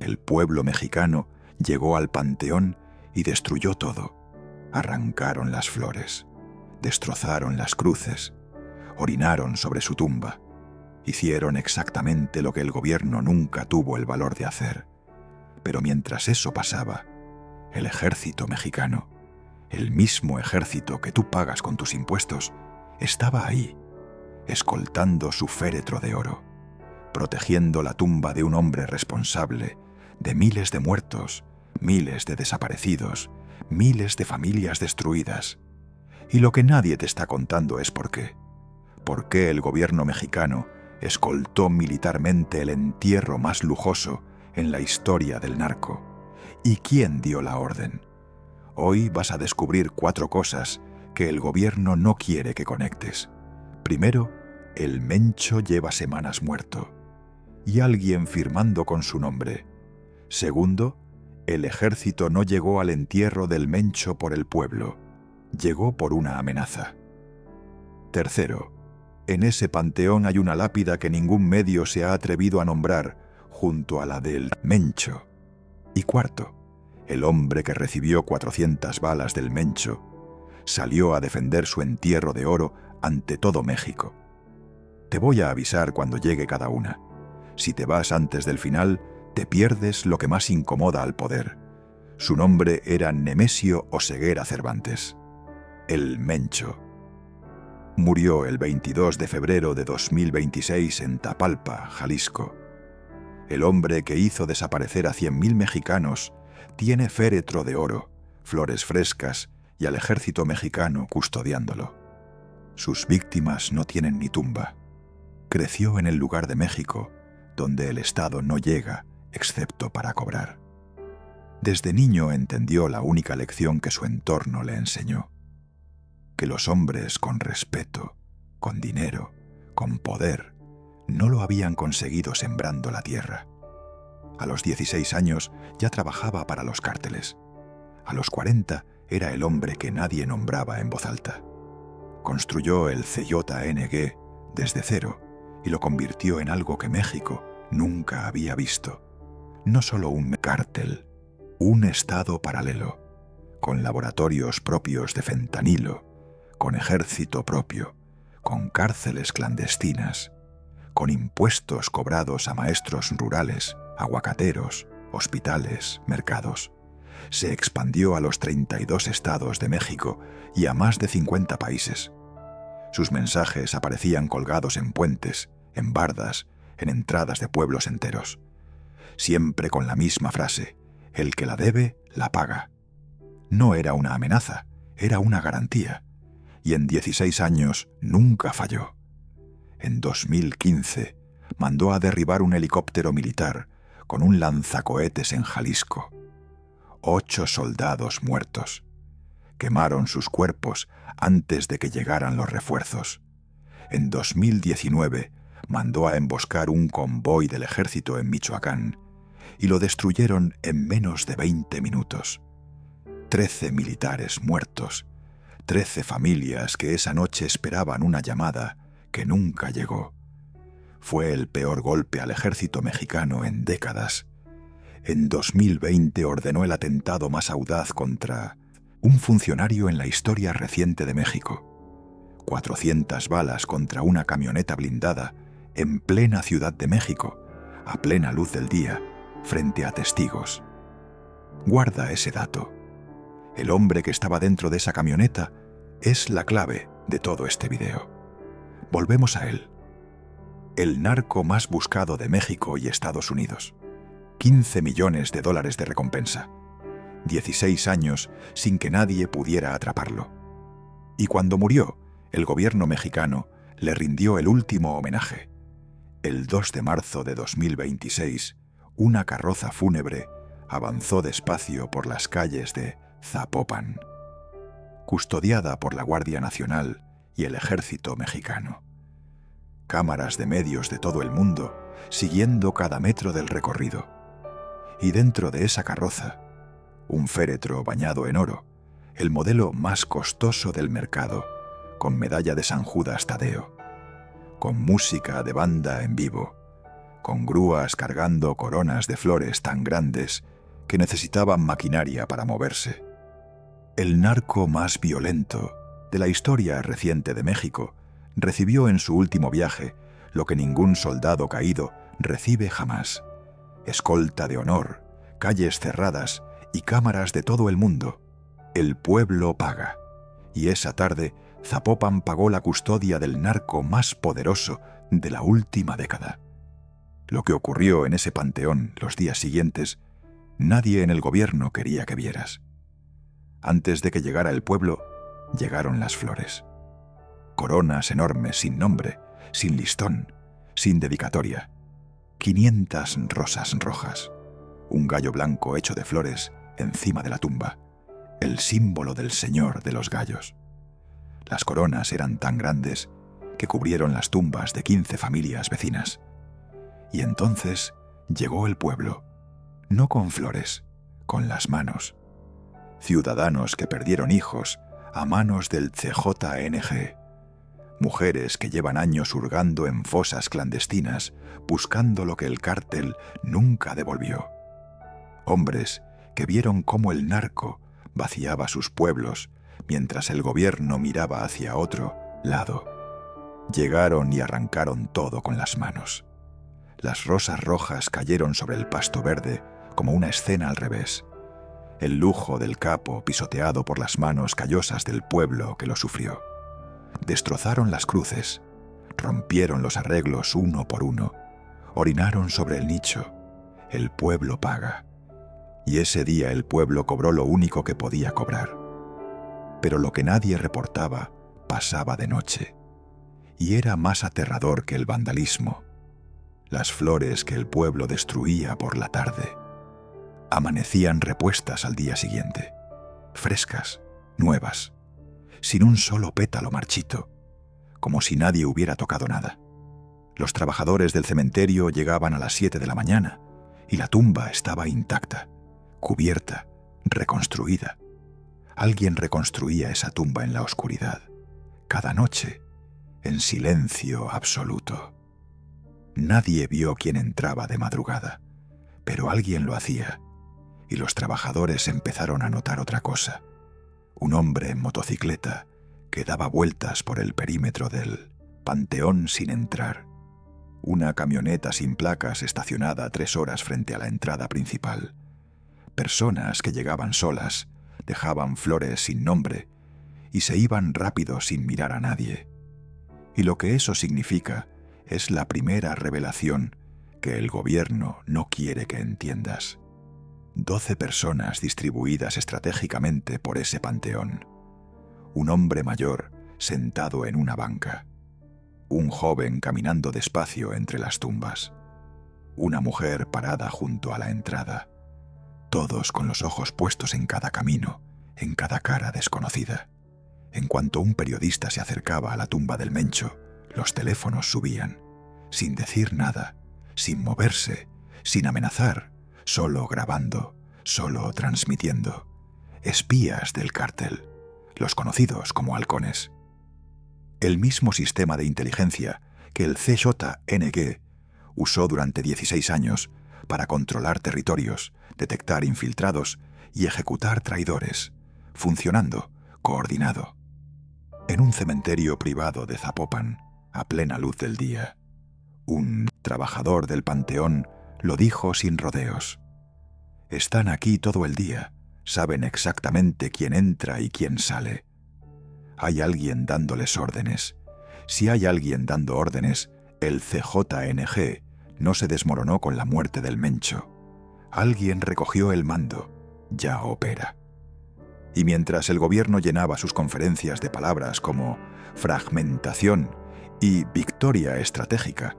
El pueblo mexicano llegó al panteón y destruyó todo. Arrancaron las flores, destrozaron las cruces, orinaron sobre su tumba. Hicieron exactamente lo que el gobierno nunca tuvo el valor de hacer. Pero mientras eso pasaba, el ejército mexicano, el mismo ejército que tú pagas con tus impuestos, estaba ahí, escoltando su féretro de oro, protegiendo la tumba de un hombre responsable de miles de muertos, miles de desaparecidos, miles de familias destruidas. Y lo que nadie te está contando es por qué. ¿Por qué el gobierno mexicano escoltó militarmente el entierro más lujoso en la historia del narco? ¿Y quién dio la orden? Hoy vas a descubrir 4 cosas que el gobierno no quiere que conectes. Primero, el Mencho lleva semanas muerto y alguien firmando con su nombre. Segundo, el ejército no llegó al entierro del Mencho por el pueblo, llegó por una amenaza. Tercero, en ese panteón hay una lápida que ningún medio se ha atrevido a nombrar junto a la del Mencho. Y cuarto, el hombre que recibió 400 balas del Mencho salió a defender su entierro de oro ante todo México. Te voy a avisar cuando llegue cada una. Si te vas antes del final, te pierdes lo que más incomoda al poder. Su nombre era Nemesio Oseguera Cervantes, el Mencho. Murió el 22 de febrero de 2026 en Tapalpa, Jalisco. El hombre que hizo desaparecer a 100.000 mexicanos tiene féretro de oro, flores frescas y al ejército mexicano custodiándolo. Sus víctimas no tienen ni tumba. Creció en el lugar de México donde el Estado no llega excepto para cobrar. Desde niño entendió la única lección que su entorno le enseñó: que los hombres con respeto, con dinero, con poder, no lo habían conseguido sembrando la tierra. A los 16 años ya trabajaba para los cárteles. A los 40 era el hombre que nadie nombraba en voz alta. Construyó el CJNG desde cero y lo convirtió en algo que México nunca había visto. No solo un cártel, un estado paralelo, con laboratorios propios de fentanilo, con ejército propio, con cárceles clandestinas, con impuestos cobrados a maestros rurales, aguacateros, hospitales, mercados. Se expandió a los 32 estados de México y a más de 50 países. Sus mensajes aparecían colgados en puentes, en bardas, en entradas de pueblos enteros. Siempre con la misma frase: el que la debe, la paga. No era una amenaza, era una garantía. Y en 16 años nunca falló. En 2015 mandó a derribar un helicóptero militar con un lanzacohetes en Jalisco. 8 soldados muertos. Quemaron sus cuerpos antes de que llegaran los refuerzos. En 2019 mandó a emboscar un convoy del ejército en Michoacán y lo destruyeron en menos de 20 minutos. 13 militares muertos, 13 familias que esa noche esperaban una llamada que nunca llegó. Fue el peor golpe al ejército mexicano en décadas. En 2020 ordenó el atentado más audaz contra un funcionario en la historia reciente de México. 400 balas contra una camioneta blindada en plena Ciudad de México, a plena luz del día, frente a testigos. Guarda ese dato. El hombre que estaba dentro de esa camioneta es la clave de todo este video. Volvemos a él. El narco más buscado de México y Estados Unidos. 15 millones de dólares de recompensa. 16 años sin que nadie pudiera atraparlo. Y cuando murió, el gobierno mexicano le rindió el último homenaje. El 2 de marzo de 2026, una carroza fúnebre avanzó despacio por las calles de Zapopan, custodiada por la Guardia Nacional y el Ejército Mexicano. Cámaras de medios de todo el mundo siguiendo cada metro del recorrido. Y dentro de esa carroza, un féretro bañado en oro, el modelo más costoso del mercado, con medalla de San Judas Tadeo, con música de banda en vivo, con grúas cargando coronas de flores tan grandes que necesitaban maquinaria para moverse. El narco más violento de la historia reciente de México recibió en su último viaje lo que ningún soldado caído recibe jamás: escolta de honor, calles cerradas y cámaras de todo el mundo. El pueblo paga. Y esa tarde, Zapopan pagó la custodia del narco más poderoso de la última década. Lo que ocurrió en ese panteón los días siguientes, nadie en el gobierno quería que vieras. Antes de que llegara el pueblo, llegaron las flores. Coronas enormes sin nombre, sin listón, sin dedicatoria. 500 rosas rojas. Un gallo blanco hecho de flores encima de la tumba, el símbolo del señor de los gallos. Las coronas eran tan grandes que cubrieron las tumbas de 15 familias vecinas. Y entonces llegó el pueblo, no con flores, con las manos. Ciudadanos que perdieron hijos a manos del CJNG. Mujeres que llevan años hurgando en fosas clandestinas, buscando lo que el cártel nunca devolvió. Hombres que vieron cómo el narco vaciaba sus pueblos mientras el gobierno miraba hacia otro lado. Llegaron y arrancaron todo con las manos. Las rosas rojas cayeron sobre el pasto verde como una escena al revés. El lujo del capo pisoteado por las manos callosas del pueblo que lo sufrió. Destrozaron las cruces, rompieron los arreglos uno por uno, orinaron sobre el nicho. El pueblo paga. Y ese día el pueblo cobró lo único que podía cobrar. Pero lo que nadie reportaba pasaba de noche. Y era más aterrador que el vandalismo. Las flores que el pueblo destruía por la tarde amanecían repuestas al día siguiente, frescas, nuevas, sin un solo pétalo marchito, como si nadie hubiera tocado nada. Los trabajadores del cementerio llegaban a las 7 de la mañana y la tumba estaba intacta, cubierta, reconstruida. Alguien reconstruía esa tumba en la oscuridad, cada noche, en silencio absoluto. Nadie vio quién entraba de madrugada, pero alguien lo hacía, y los trabajadores empezaron a notar otra cosa. Un hombre en motocicleta que daba vueltas por el perímetro del panteón sin entrar. Una camioneta sin placas estacionada 3 horas frente a la entrada principal. Personas que llegaban solas, dejaban flores sin nombre y se iban rápido sin mirar a nadie. Y lo que eso significa es la primera revelación que el gobierno no quiere que entiendas. 12 personas distribuidas estratégicamente por ese panteón. Un hombre mayor sentado en una banca. Un joven caminando despacio entre las tumbas. Una mujer parada junto a la entrada. Todos con los ojos puestos en cada camino, en cada cara desconocida. En cuanto un periodista se acercaba a la tumba del Mencho, los teléfonos subían, sin decir nada, sin moverse, sin amenazar, solo grabando, solo transmitiendo. Espías del cártel, los conocidos como halcones. El mismo sistema de inteligencia que el CJNG usó durante 16 años para controlar territorios, detectar infiltrados y ejecutar traidores, funcionando, coordinado. En un cementerio privado de Zapopan, a plena luz del día, un trabajador del panteón lo dijo sin rodeos. Están aquí todo el día, saben exactamente quién entra y quién sale. Hay alguien dándoles órdenes. Si hay alguien dando órdenes, el CJNG no se desmoronó con la muerte del Mencho. Alguien recogió el mando, ya opera. Y mientras el gobierno llenaba sus conferencias de palabras como fragmentación y victoria estratégica,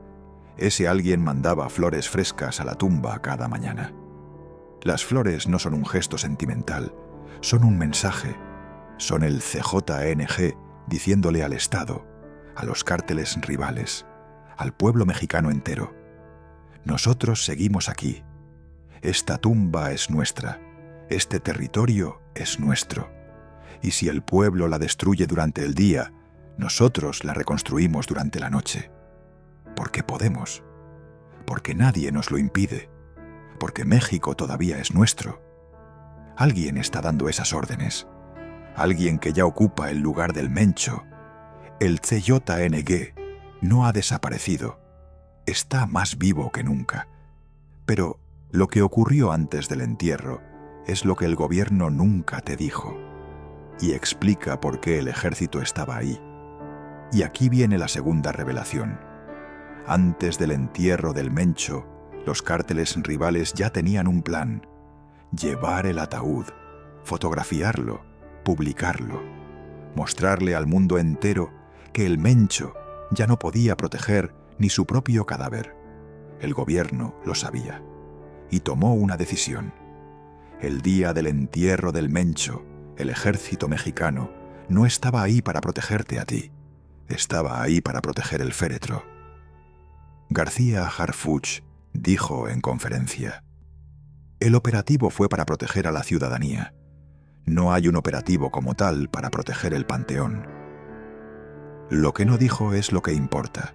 ese alguien mandaba flores frescas a la tumba cada mañana. Las flores no son un gesto sentimental, son un mensaje. Son el CJNG diciéndole al Estado, a los cárteles rivales, al pueblo mexicano entero: nosotros seguimos aquí. Esta tumba es nuestra, este territorio es nuestro. Y si el pueblo la destruye durante el día, nosotros la reconstruimos durante la noche. Porque podemos. porque nadie nos lo impide, porque México todavía es nuestro. Alguien está dando esas órdenes, alguien que ya ocupa el lugar del Mencho. El CYNG no ha desaparecido, está más vivo que nunca. Pero lo que ocurrió antes del entierro es lo que el gobierno nunca te dijo, y explica por qué el ejército estaba ahí. Y aquí viene la segunda revelación. Antes del entierro del Mencho, los cárteles rivales ya tenían un plan: llevar el ataúd, fotografiarlo, publicarlo, mostrarle al mundo entero que el Mencho ya no podía proteger ni su propio cadáver. El gobierno lo sabía y tomó una decisión. El día del entierro del Mencho, el ejército mexicano no estaba ahí para protegerte a ti, estaba ahí para proteger el féretro. García Harfuch dijo en conferencia: el operativo fue para proteger a la ciudadanía. No hay un operativo como tal para proteger el panteón. Lo que no dijo es lo que importa.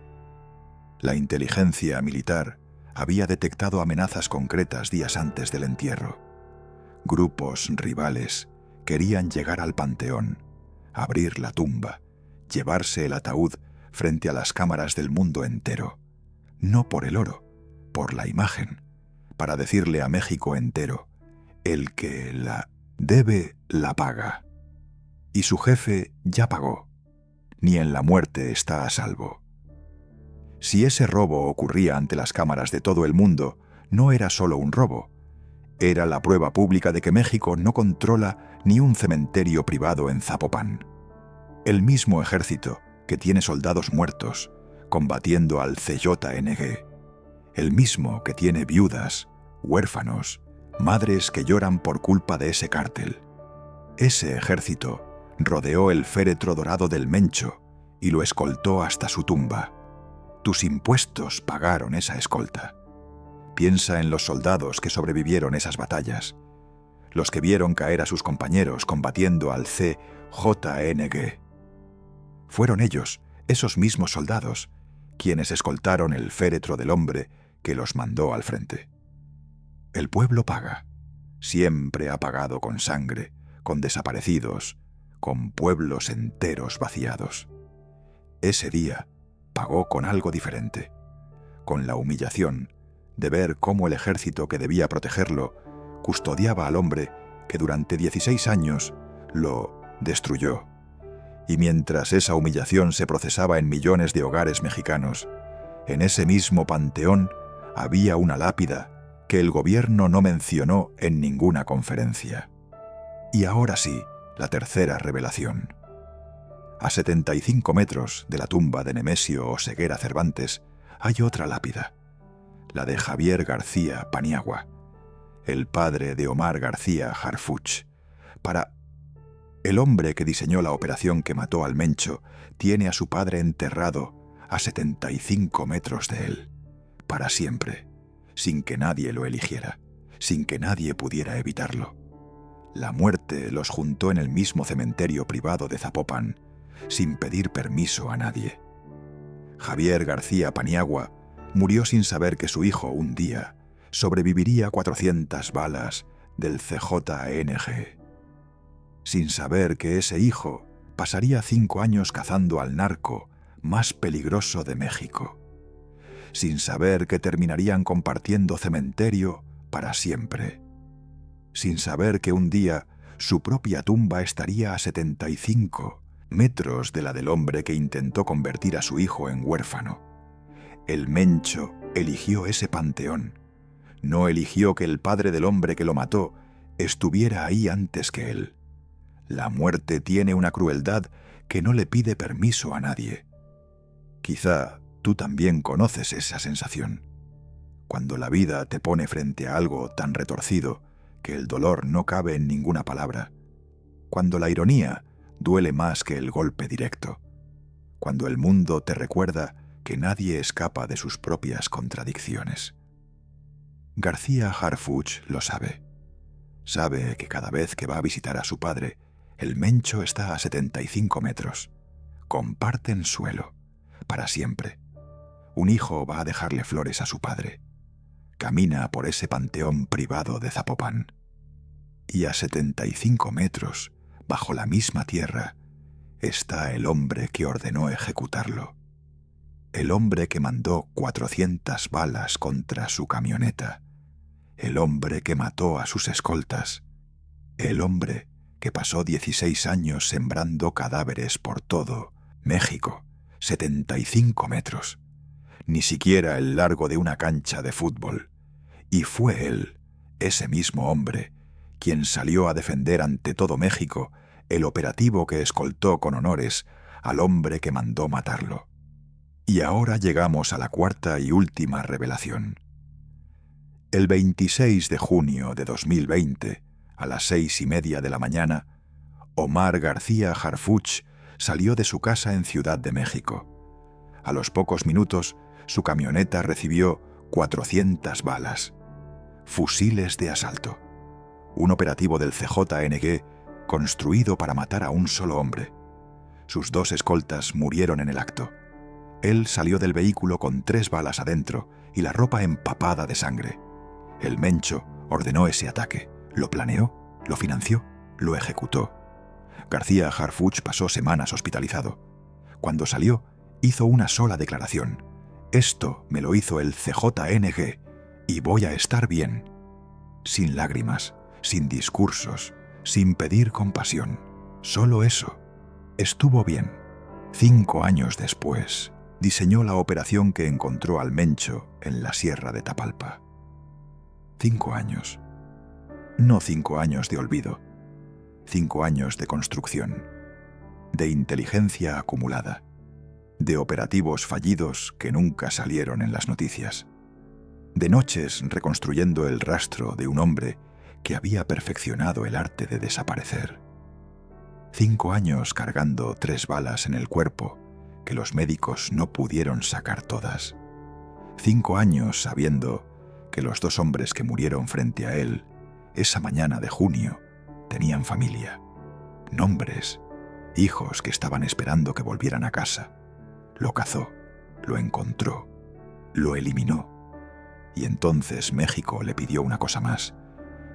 La inteligencia militar había detectado amenazas concretas días antes del entierro. Grupos rivales querían llegar al panteón, abrir la tumba, llevarse el ataúd frente a las cámaras del mundo entero. No por el oro, por la imagen, para decirle a México entero: el que la debe, la paga. Y su jefe ya pagó. Ni en la muerte está a salvo. Si ese robo ocurría ante las cámaras de todo el mundo, no era solo un robo. Era la prueba pública de que México no controla ni un cementerio privado en Zapopan. El mismo ejército que tiene soldados muertos combatiendo al CYNG. El mismo que tiene viudas, huérfanos, madres que lloran por culpa de ese cártel. Ese ejército rodeó el féretro dorado del Mencho y lo escoltó hasta su tumba. Tus impuestos pagaron esa escolta. Piensa en los soldados que sobrevivieron esas batallas, los que vieron caer a sus compañeros combatiendo al CYNG. Fueron ellos, esos mismos soldados, quienes escoltaron el féretro del hombre que los mandó al frente. El pueblo paga. Siempre ha pagado con sangre, con desaparecidos, con pueblos enteros vaciados. Ese día pagó con algo diferente, con la humillación de ver cómo el ejército que debía protegerlo custodiaba al hombre que durante 16 años lo destruyó. Y mientras esa humillación se procesaba en millones de hogares mexicanos, en ese mismo panteón había una lápida que el gobierno no mencionó en ninguna conferencia. Y ahora sí, la tercera revelación. A 75 metros de la tumba de Nemesio Oseguera Cervantes hay otra lápida, la de Javier García Paniagua, el padre de Omar García Harfuch. El hombre que diseñó la operación que mató al Mencho tiene a su padre enterrado a 75 metros de él, para siempre, sin que nadie lo eligiera, sin que nadie pudiera evitarlo. La muerte los juntó en el mismo cementerio privado de Zapopan, sin pedir permiso a nadie. Javier García Paniagua murió sin saber que su hijo un día sobreviviría a 400 balas del CYNG, sin saber que ese hijo pasaría 5 años cazando al narco más peligroso de México, sin saber que terminarían compartiendo cementerio para siempre, sin saber que un día su propia tumba estaría a 75 metros de la del hombre que intentó convertir a su hijo en huérfano. El Mencho eligió ese panteón, no eligió que el padre del hombre que lo mató estuviera ahí antes que él. La muerte tiene una crueldad que no le pide permiso a nadie. Quizá tú también conoces esa sensación, cuando la vida te pone frente a algo tan retorcido que el dolor no cabe en ninguna palabra, cuando la ironía duele más que el golpe directo, cuando el mundo te recuerda que nadie escapa de sus propias contradicciones. García Harfuch lo sabe. Sabe que cada vez que va a visitar a su padre, el Mencho está a 75 metros. Comparten suelo, para siempre. Un hijo va a dejarle flores a su padre. Camina por ese panteón privado de Zapopan. Y a 75 metros, bajo la misma tierra, está el hombre que ordenó ejecutarlo. El hombre que mandó 400 balas contra su camioneta. El hombre que mató a sus escoltas. El hombre que pasó 16 años sembrando cadáveres por todo México, 75 metros. Ni siquiera el largo de una cancha de fútbol. Y fue él, ese mismo hombre, quien salió a defender ante todo México el operativo que escoltó con honores al hombre que mandó matarlo. Y ahora llegamos a la cuarta y última revelación. El 26 de junio de 2020, a las 6:30 de la mañana, Omar García Harfuch salió de su casa en Ciudad de México. A los pocos minutos, su camioneta recibió 400 balas. Fusiles de asalto. Un operativo del CJNG construido para matar a un solo hombre. Sus 2 escoltas murieron en el acto. Él salió del vehículo con 3 balas adentro y la ropa empapada de sangre. El Mencho ordenó ese ataque, lo planeó, lo financió, lo ejecutó. García Harfuch pasó semanas hospitalizado. Cuando salió, hizo una sola declaración. Esto me lo hizo el CJNG y voy a estar bien. Sin lágrimas, sin discursos, sin pedir compasión. Solo eso. Estuvo bien. 5 años después, diseñó la operación que encontró al Mencho en la Sierra de Tapalpa. 5 años. No 5 años de olvido. 5 años de construcción, de inteligencia acumulada, de operativos fallidos que nunca salieron en las noticias, de noches reconstruyendo el rastro de un hombre que había perfeccionado el arte de desaparecer. 5 años cargando 3 balas en el cuerpo que los médicos no pudieron sacar todas. 5 años sabiendo que los 2 hombres que murieron frente a él esa mañana de junio tenían familia, nombres, hijos que estaban esperando que volvieran a casa. Lo cazó, lo encontró, lo eliminó. Y entonces México le pidió una cosa más,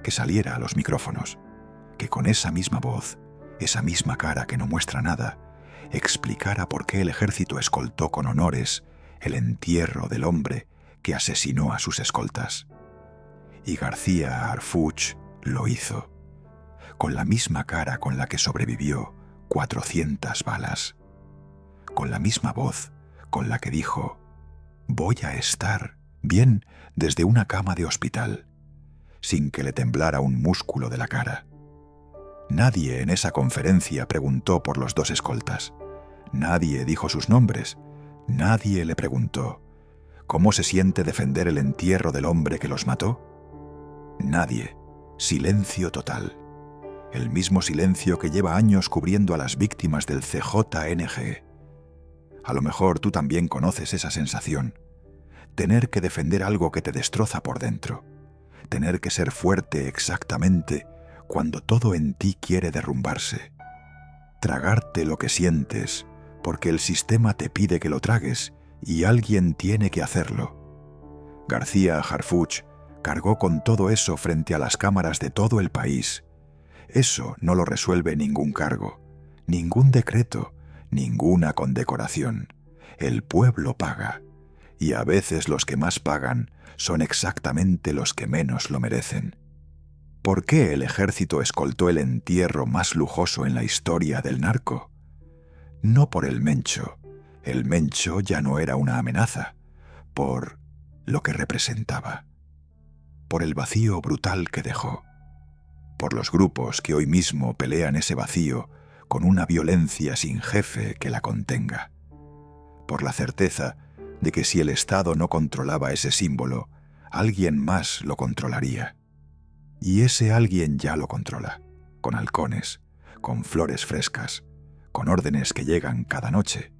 que saliera a los micrófonos, que con esa misma voz, esa misma cara que no muestra nada, explicara por qué el ejército escoltó con honores el entierro del hombre que asesinó a sus escoltas. Y García Harfuch lo hizo, con la misma cara con la que sobrevivió 400 balas, con la misma voz con la que dijo, voy a estar bien desde una cama de hospital, sin que le temblara un músculo de la cara. Nadie en esa conferencia preguntó por los 2 escoltas. Nadie dijo sus nombres. Nadie le preguntó, ¿cómo se siente defender el entierro del hombre que los mató? Nadie. Silencio total. El mismo silencio que lleva años cubriendo a las víctimas del CJNG. A lo mejor tú también conoces esa sensación. Tener que defender algo que te destroza por dentro. Tener que ser fuerte exactamente cuando todo en ti quiere derrumbarse. Tragarte lo que sientes porque el sistema te pide que lo tragues y alguien tiene que hacerlo. García Harfuch cargó con todo eso frente a las cámaras de todo el país. Eso no lo resuelve ningún cargo, ningún decreto, ninguna condecoración. El pueblo paga, y a veces los que más pagan son exactamente los que menos lo merecen. ¿Por qué el ejército escoltó el entierro más lujoso en la historia del narco? No por el Mencho. El Mencho ya no era una amenaza, por lo que representaba, por el vacío brutal que dejó, por los grupos que hoy mismo pelean ese vacío con una violencia sin jefe que la contenga, por la certeza de que si el Estado no controlaba ese símbolo, alguien más lo controlaría. Y ese alguien ya lo controla, con halcones, con flores frescas, con órdenes que llegan cada noche.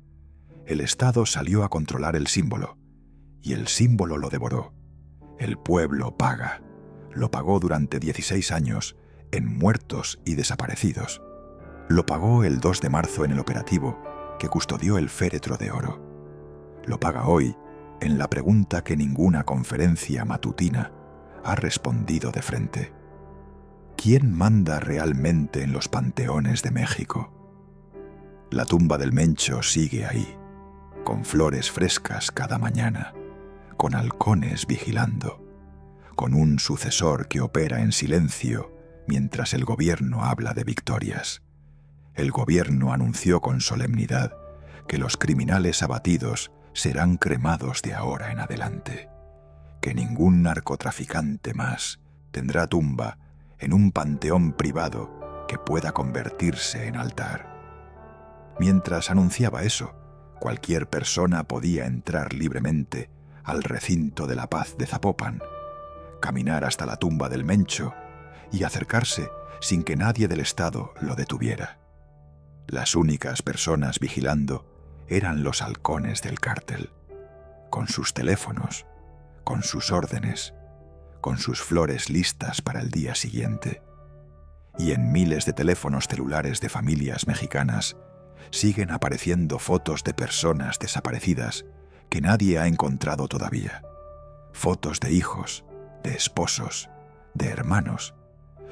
El Estado salió a controlar el símbolo, y el símbolo lo devoró. El pueblo paga. Lo pagó durante 16 años en muertos y desaparecidos. Lo pagó el 2 de marzo en el operativo que custodió el féretro de oro. Lo paga hoy en la pregunta que ninguna conferencia matutina ha respondido de frente. ¿Quién manda realmente en los panteones de México? La tumba del Mencho sigue ahí, con flores frescas cada mañana, con halcones vigilando, con un sucesor que opera en silencio mientras el gobierno habla de victorias. El gobierno anunció con solemnidad que los criminales abatidos serán cremados de ahora en adelante, que ningún narcotraficante más tendrá tumba en un panteón privado que pueda convertirse en altar. Mientras anunciaba eso, cualquier persona podía entrar libremente al recinto de la paz de Zapopan, caminar hasta la tumba del Mencho y acercarse sin que nadie del Estado lo detuviera. Las únicas personas vigilando eran los halcones del cártel, con sus teléfonos, con sus órdenes, con sus flores listas para el día siguiente. Y en miles de teléfonos celulares de familias mexicanas siguen apareciendo fotos de personas desaparecidas que nadie ha encontrado todavía. Fotos de hijos, de esposos, de hermanos,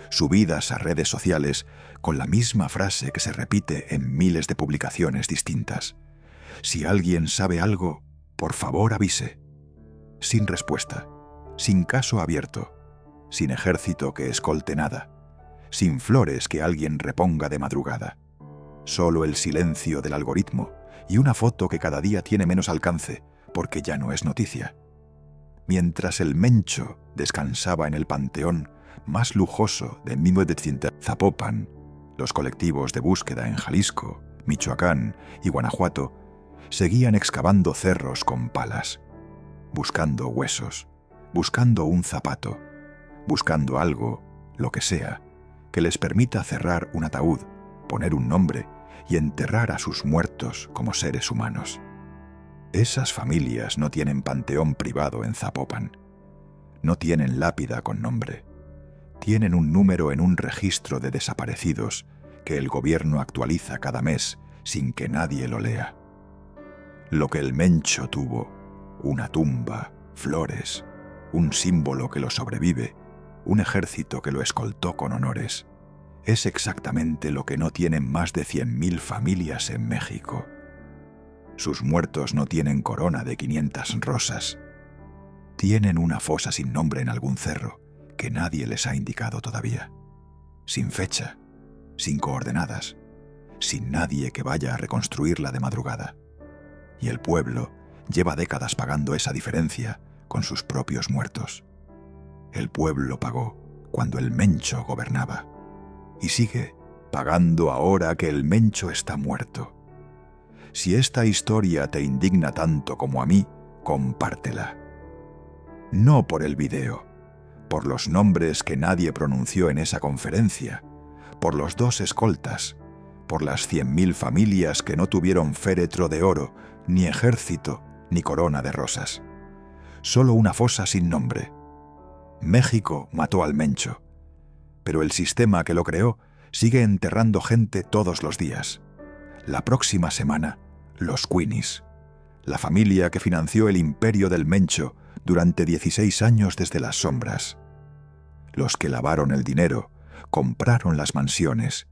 subidas a redes sociales con la misma frase que se repite en miles de publicaciones distintas. Si alguien sabe algo, por favor avise. Sin respuesta, sin caso abierto, sin ejército que escolte nada, sin flores que alguien reponga de madrugada. Solo el silencio del algoritmo y una foto que cada día tiene menos alcance porque ya no es noticia. Mientras el Mencho descansaba en el panteón más lujoso de 1900 Zapopan, los colectivos de búsqueda en Jalisco, Michoacán y Guanajuato seguían excavando cerros con palas, buscando huesos, buscando un zapato, buscando algo, lo que sea, que les permita cerrar un ataúd, poner un nombre y enterrar a sus muertos como seres humanos. Esas familias no tienen panteón privado en Zapopan, no tienen lápida con nombre, tienen un número en un registro de desaparecidos que el gobierno actualiza cada mes sin que nadie lo lea. Lo que el Mencho tuvo, una tumba, flores, un símbolo que lo sobrevive, un ejército que lo escoltó con honores, es exactamente lo que no tienen más de 100.000 familias en México. Sus muertos no tienen corona de 500 rosas. Tienen una fosa sin nombre en algún cerro que nadie les ha indicado todavía. Sin fecha, sin coordenadas, sin nadie que vaya a reconstruirla de madrugada. Y el pueblo lleva décadas pagando esa diferencia con sus propios muertos. El pueblo pagó cuando el Mencho gobernaba y sigue pagando ahora que el Mencho está muerto. Si esta historia te indigna tanto como a mí, compártela. No por el video, por los nombres que nadie pronunció en esa conferencia, por los 2 escoltas, por las 100.000 familias que no tuvieron féretro de oro, ni ejército, ni corona de rosas. Solo una fosa sin nombre. México mató al Mencho, pero el sistema que lo creó sigue enterrando gente todos los días. La próxima semana, los Queenies, la familia que financió el imperio del Mencho durante 16 años desde las sombras. Los que lavaron el dinero, compraron las mansiones,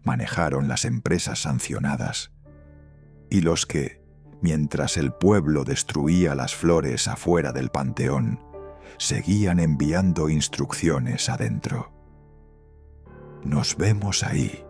manejaron las empresas sancionadas. Y los que, mientras el pueblo destruía las flores afuera del panteón, seguían enviando instrucciones adentro. Nos vemos ahí.